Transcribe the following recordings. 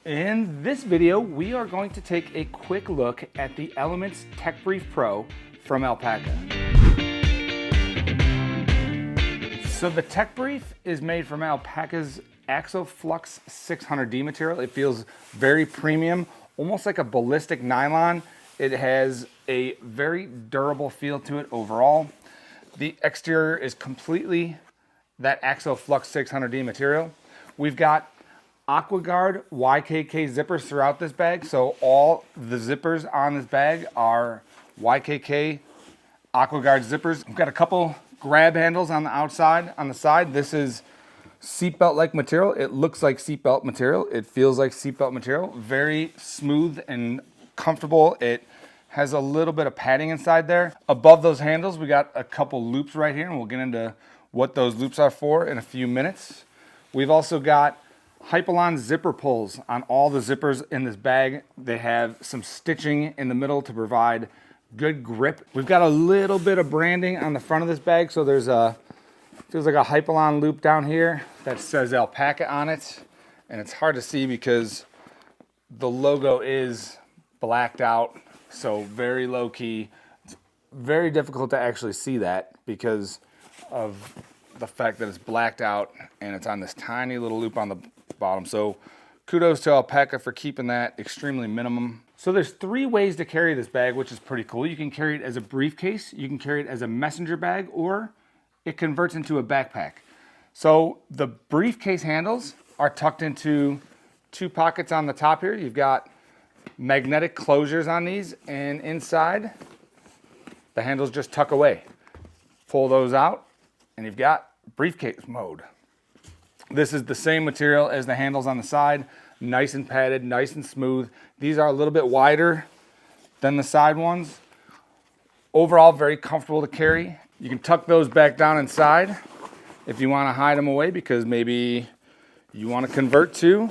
In this video, we are going to take a quick look at the Elements Tech Brief Pro from Alpaka. So the Tech Brief is made from Alpaka's Axoflux 600D material. It feels very premium, almost like a ballistic nylon. It has a very durable feel to it overall. The exterior is completely that Axoflux 600D material. We've got AquaGuard YKK zippers throughout this bag. So all the zippers on this bag are YKK AquaGuard zippers. We've got a couple grab handles on the outside, on the side. This is seatbelt-like material. It looks like seatbelt material. It feels like seatbelt material. Very smooth and comfortable. It has a little bit of padding inside there. Above those handles, we got a couple loops right here, and we'll get into what those loops are for in a few minutes. We've also got Hypalon zipper pulls on all the zippers in this bag. They have some stitching in the middle to provide good grip. We've got a little bit of branding on the front of this bag. So there's feels like a Hypalon loop down here that says Alpaka on it. And it's hard to see because the logo is blacked out. So very low key. It's very difficult to actually see that because of the fact that it's blacked out and it's on this tiny little loop on the bottom. So kudos to Alpaka for keeping that extremely minimum. So there's 3 ways to carry this bag, which is pretty cool. You can carry it as a briefcase, you can carry it as a messenger bag, or it converts into a backpack. So the briefcase handles are tucked into 2 pockets on the top here. You've got magnetic closures on these, and inside the handles just tuck away. Pull those out and you've got briefcase mode. This is the same material as the handles on the side, nice and padded, nice and smooth. These are a little bit wider than the side ones. Overall, very comfortable to carry. You can tuck those back down inside if you want to hide them away because maybe you want to convert to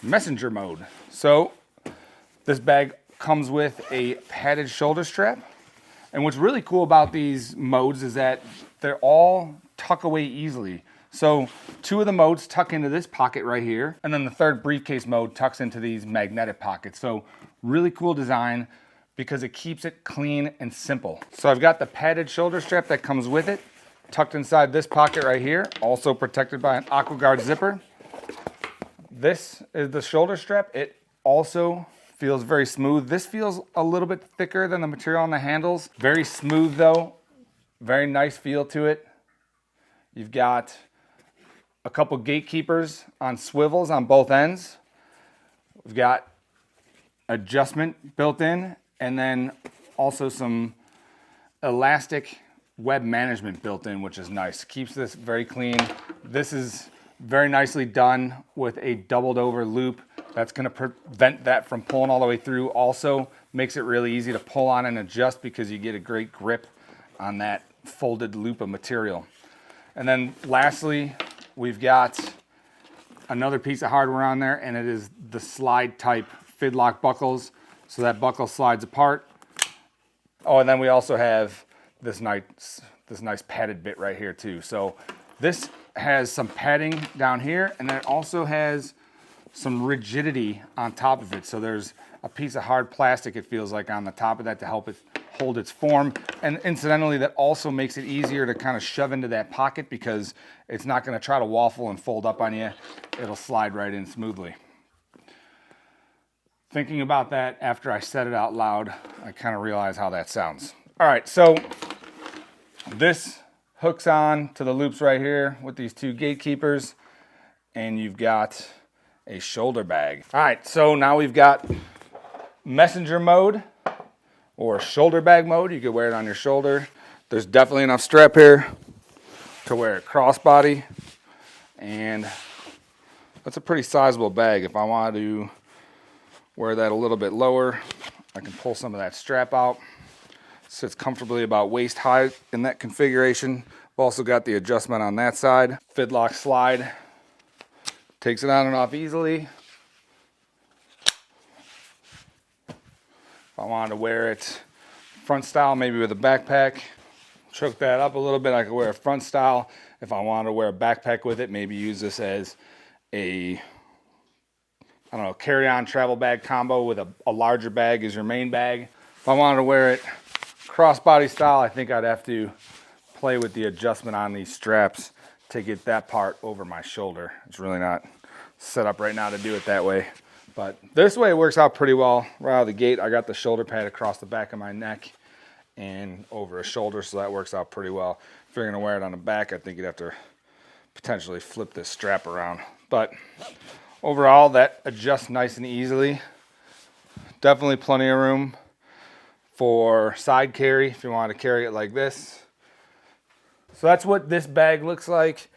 messenger mode. So this bag comes with a padded shoulder strap. And what's really cool about these modes is that they're all tuck away easily. So 2 of the modes tuck into this pocket right here, and then the 3rd briefcase mode tucks into these magnetic pockets. So really cool design because it keeps it clean and simple. So I've got the padded shoulder strap that comes with it, tucked inside this pocket right here, also protected by an AquaGuard zipper. This is the shoulder strap. It also feels very smooth. This feels a little bit thicker than the material on the handles. Very smooth though, very nice feel to it. You've got a couple gatekeepers on swivels on both ends. We've got adjustment built in, and then also some elastic web management built in, which is nice. Keeps this very clean. This is very nicely done with a doubled over loop. That's going to prevent that from pulling all the way through. Also makes it really easy to pull on and adjust because you get a great grip on that folded loop of material. And then lastly, we've got another piece of hardware on there, and it is the slide type fidlock buckles. So that buckle slides apart. Oh, and then we also have this nice padded bit right here too. So this has some padding down here, and then it also has some rigidity on top of it. So there's a piece of hard plastic, it feels like, on the top of that to help it hold its form. And incidentally, that also makes it easier to kind of shove into that pocket because it's not going to try to waffle and fold up on you. It'll slide right in smoothly. Thinking about that after I said it out loud, I kind of realize how that sounds. All right, so this hooks on to the loops right here with these 2 gatekeepers, and you've got a shoulder bag. All right, so now we've got messenger mode or shoulder bag mode. You could wear it on your shoulder. There's definitely enough strap here to wear it crossbody, and that's a pretty sizable bag. If I want to wear that a little bit lower, I can pull some of that strap out. Sits comfortably about waist high in that configuration. I've also got the adjustment on that side. Fidlock slide. Takes it on and off easily. If I wanted to wear it front style, maybe with a backpack, choke that up a little bit, I could wear a front style. If I wanted to wear a backpack with it, maybe use this as a I don't know, carry-on travel bag combo with a larger bag as your main bag. If I wanted to wear it crossbody style, I think I'd have to play with the adjustment on these straps to get that part over my shoulder. It's really not set up right now to do it that way. But this way it works out pretty well. Right out of the gate, I got the shoulder pad across the back of my neck and over a shoulder, so that works out pretty well. If you're gonna wear it on the back, I think you'd have to potentially flip this strap around. But overall, that adjusts nice and easily. Definitely plenty of room for side carry if you want to carry it like this. So that's what this bag looks like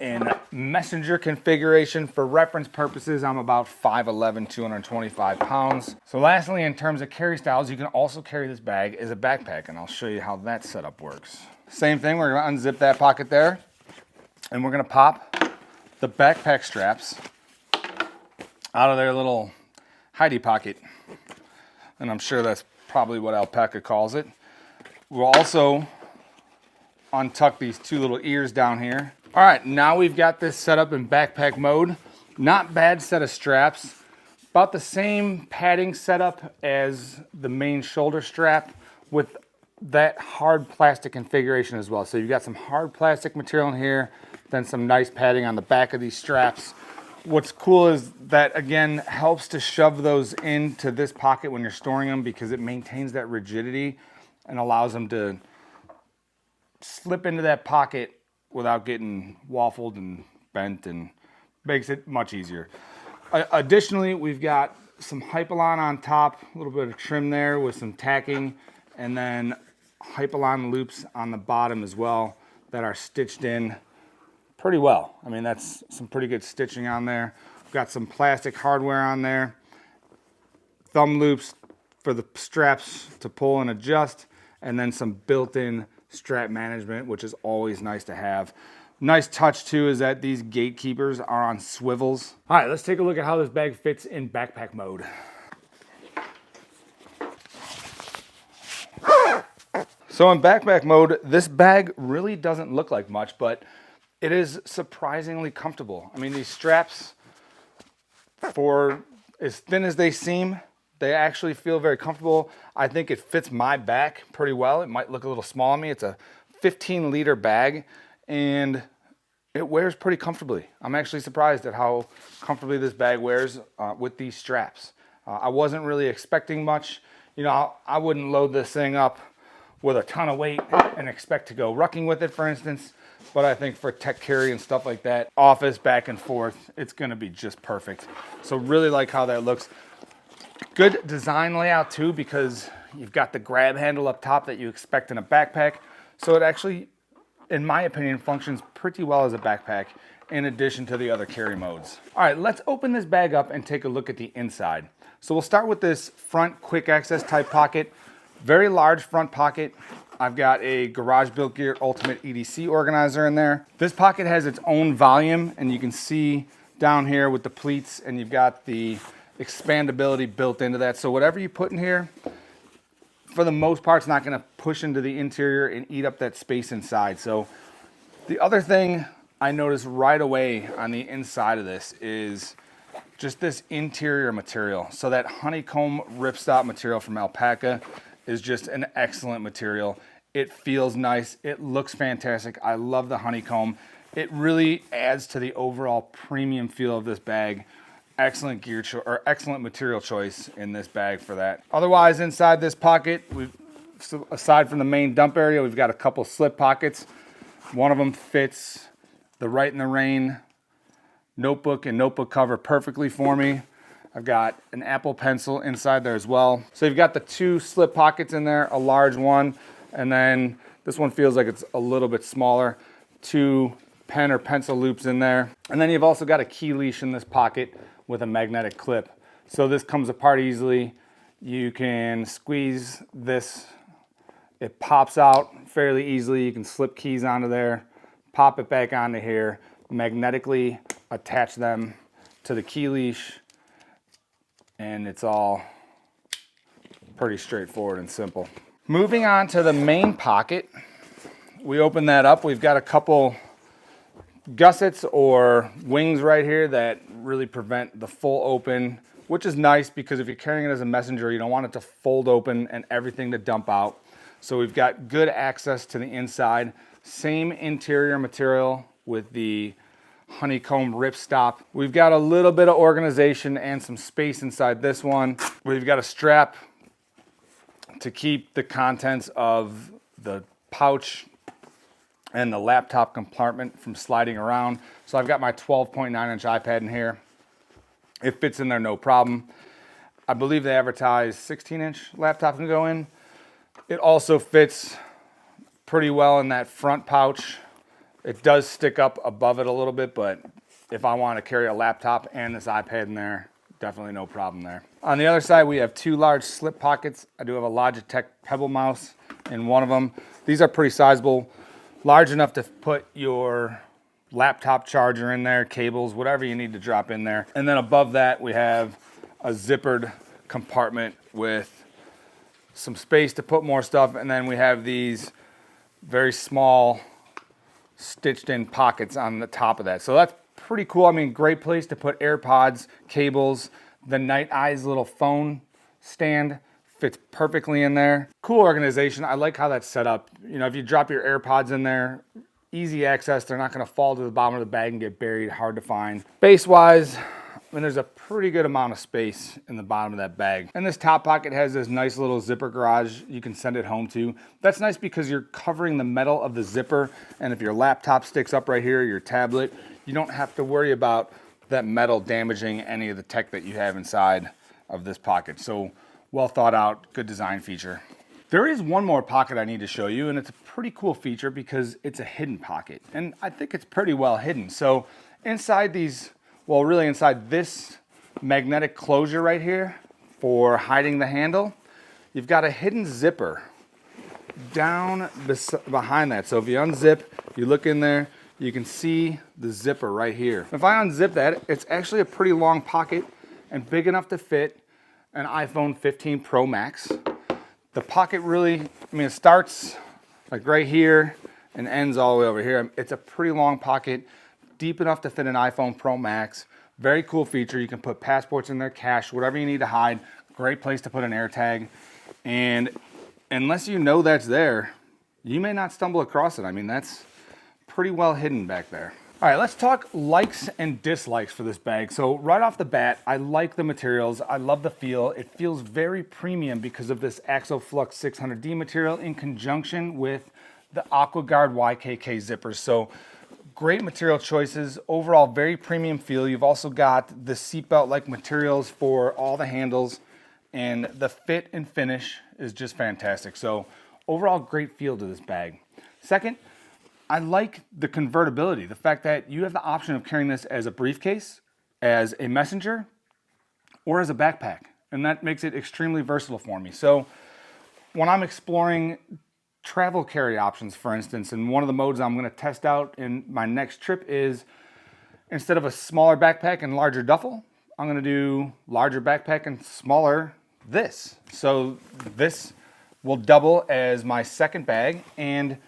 in messenger configuration. For reference purposes, I'm about 5'11", 225 pounds. So lastly, in terms of carry styles, you can also carry this bag as a backpack, and I'll show you how that setup works. Same thing, we're gonna unzip that pocket there, and we're gonna pop the backpack straps out of their little hidey pocket. And I'm sure that's probably what Alpaka calls it. We'll also untuck these two little ears down here. All right, now we've got this set up in backpack mode. Not bad set of straps. About the same padding setup as the main shoulder strap with that hard plastic configuration as well. So you've got some hard plastic material in here, then some nice padding on the back of these straps. What's cool is that, again, helps to shove those into this pocket when you're storing them because it maintains that rigidity and allows them to slip into that pocket without getting waffled and bent, and makes it much easier. Additionally, we've got some Hypalon on top, a little bit of trim there with some tacking, and then Hypalon loops on the bottom as well that are stitched in pretty well. I mean, that's some pretty good stitching on there. We've got some plastic hardware on there, thumb loops for the straps to pull and adjust, and then some built-in strap management, which is always nice to have. Nice touch too is that these gatekeepers are on swivels. All right, let's take a look at how this bag fits in backpack mode. So in backpack mode, this bag really doesn't look like much, but it is surprisingly comfortable. I mean, these straps, for as thin as they seem, they actually feel very comfortable. I think it fits my back pretty well. It might look a little small on me. It's a 15-liter bag, and it wears pretty comfortably. I'm actually surprised at how comfortably this bag wears with these straps. I wasn't really expecting much. You know, I wouldn't load this thing up with a ton of weight and expect to go rucking with it, for instance. But I think for tech carry and stuff like that, office, back and forth, it's gonna be just perfect. So really like how that looks. Good design layout too, because you've got the grab handle up top that you expect in a backpack. So it actually, in my opinion, functions pretty well as a backpack in addition to the other carry modes. All right, let's open this bag up and take a look at the inside. So we'll start with this front quick access type pocket. Very large front pocket. I've got a Garage Built Gear Ultimate EDC organizer in there. This pocket has its own volume, and you can see down here with the pleats, and you've got the expandability built into that. So whatever you put in here, for the most part, it's not going to push into the interior and eat up that space inside. So the other thing I noticed right away on the inside of this is just this interior material. So that honeycomb ripstop material from Alpaka is just an excellent material. It feels nice. It looks fantastic. I love the honeycomb. It really adds to the overall premium feel of this bag. Excellent gear or excellent material choice in this bag for that. Otherwise, inside this pocket, aside from the main dump area, we've got a couple slip pockets. One of them fits the Write in the Rain notebook and notebook cover perfectly for me. I've got an Apple Pencil inside there as well. So you've got the two slip pockets in there, a large one, and then this one feels like it's a little bit smaller. Two pen or pencil loops in there. And then you've also got a key leash in this pocket with a magnetic clip. So this comes apart easily. You can squeeze this. It pops out fairly easily. You can slip keys onto there, pop it back onto here, magnetically attach them to the key leash, and it's all pretty straightforward and simple. Moving on to the main pocket, we open that up. We've got a couple gussets or wings right here that really prevent the full open, which is nice because if you're carrying it as a messenger, you don't want it to fold open and everything to dump out. So we've got good access to the inside. Same interior material with the honeycomb ripstop. We've got a little bit of organization and some space inside this one. We've got a strap to keep the contents of the pouch and the laptop compartment from sliding around. So I've got my 12.9-inch iPad in here. It fits in there no problem. I believe they advertise 16-inch laptop can go in. It also fits pretty well in that front pouch. It does stick up above it a little bit, but if I want to carry a laptop and this iPad in there, definitely no problem there. On the other side, we have two large slip pockets. I do have a Logitech Pebble mouse in one of them. These are pretty sizable, large enough to put your laptop charger in there, cables, whatever you need to drop in there. And then above that, we have a zippered compartment with some space to put more stuff. And then we have these very small stitched in pockets on the top of that. So that's pretty cool. I mean, great place to put AirPods, cables. The Night Eyes little phone stand fits perfectly in there. Cool organization. I like how that's set up. You know, if you drop your AirPods in there, easy access. They're not going to fall to the bottom of the bag and get buried, hard to find. Space-wise, I mean, there's a pretty good amount of space in the bottom of that bag. And this top pocket has this nice little zipper garage you can send it home to. That's nice because you're covering the metal of the zipper. And if your laptop sticks up right here, your tablet, you don't have to worry about that metal damaging any of the tech that you have inside of this pocket. So well thought out, good design feature. There is one more pocket I need to show you, and it's a pretty cool feature because it's a hidden pocket. And I think it's pretty well hidden. So inside these, well, really inside this magnetic closure right here for hiding the handle, you've got a hidden zipper down behind that. So if you unzip, you look in there, you can see the zipper right here. If I unzip that, it's actually a pretty long pocket and big enough to fit an iPhone 15 Pro Max. The pocket really, I mean, it starts like right here and ends all the way over here. It's a pretty long pocket, deep enough to fit an iPhone Pro Max. Very cool feature. You can put passports in there, cash, whatever you need to hide. Great place to put an AirTag. And unless you know that's there, you may not stumble across it. I mean, that's pretty well hidden back there. All right, let's talk likes and dislikes for this bag. So right off the bat, I like the materials. I love the feel. It feels very premium because of this AxoFlux 600D material in conjunction with the AquaGuard YKK zippers. So great material choices. Overall, very premium feel. You've also got the seatbelt-like materials for all the handles, and the fit and finish is just fantastic. So overall, great feel to this bag. Second, I like the convertibility, the fact that you have the option of carrying this as a briefcase, as a messenger, or as a backpack. And that makes it extremely versatile for me. So when I'm exploring travel carry options, for instance, and one of the modes I'm going to test out in my next trip is instead of a smaller backpack and larger duffel, I'm going to do larger backpack and smaller this. So this will double as my second bag, and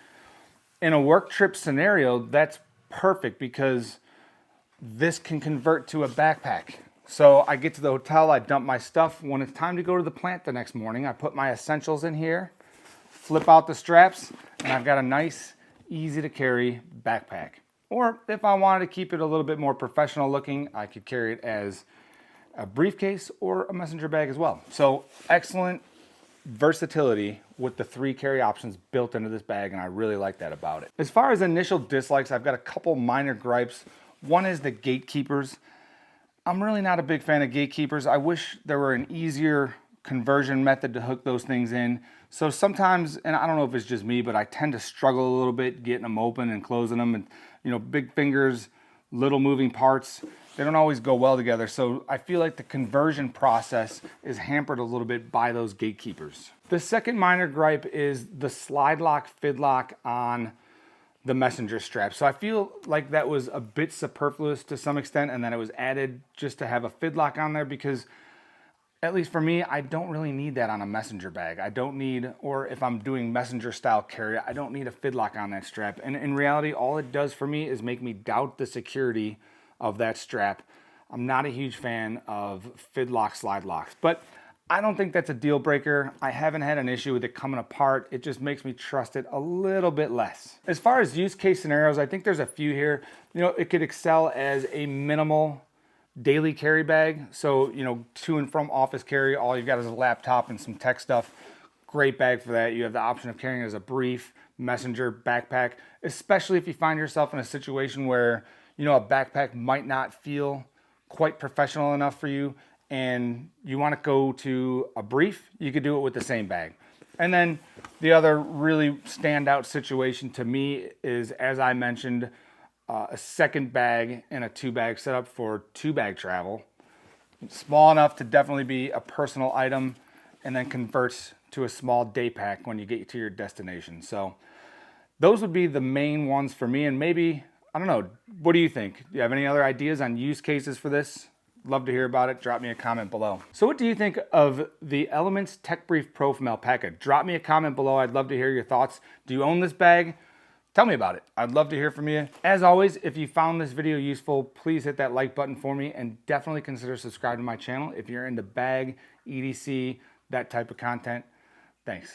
in a work trip scenario, that's perfect because this can convert to a backpack. So I get to the hotel, I dump my stuff. When it's time to go to the plant the next morning, I put my essentials in here, flip out the straps, and I've got a nice, easy to carry backpack. Or if I wanted to keep it a little bit more professional looking, I could carry it as a briefcase or a messenger bag as well. So excellent versatility with the 3 carry options built into this bag, and I really like that about it. As far as initial dislikes, I've got a couple minor gripes. One is the gatekeepers. I'm really not a big fan of gatekeepers. I wish there were an easier conversion method to hook those things in. So sometimes, and I don't know if it's just me, but I tend to struggle a little bit getting them open and closing them, and you know, big fingers, little moving parts, they don't always go well together. So I feel like the conversion process is hampered a little bit by those gatekeepers. The second minor gripe is the slide lock, fid lock on the messenger strap. So I feel like that was a bit superfluous to some extent, and then it was added just to have a fid lock on there, because at least for me, I don't really need that on a messenger bag. I don't need, or if I'm doing messenger style carry, I don't need a fidlock on that strap. And in reality, all it does for me is make me doubt the security of that strap. I'm not a huge fan of fidlock slide locks, but I don't think that's a deal breaker. I haven't had an issue with it coming apart. It just makes me trust it a little bit less. As far as use case scenarios, I think there's a few here. You know, it could excel as a minimal daily carry bag. So, you know, to and from office carry, all you've got is a laptop and some tech stuff. Great bag for that. You have the option of carrying it as a brief, messenger, backpack, especially if you find yourself in a situation where, you know, a backpack might not feel quite professional enough for you and you want to go to a brief, you could do it with the same bag. And then the other really standout situation to me is, as I mentioned, a second bag and a 2-bag setup for 2-bag travel. Small enough to definitely be a personal item and then converts to a small day pack when you get to your destination. So those would be the main ones for me. And maybe, I don't know, what do you think? Do you have any other ideas on use cases for this? Love to hear about it. Drop me a comment below. So what do you think of the Elements Tech Brief Pro from Alpaka? Drop me a comment below. I'd love to hear your thoughts. Do you own this bag? Tell me about it. I'd love to hear from you. As always, if you found this video useful, please hit that like button for me and definitely consider subscribing to my channel if you're into bag, EDC, that type of content. Thanks.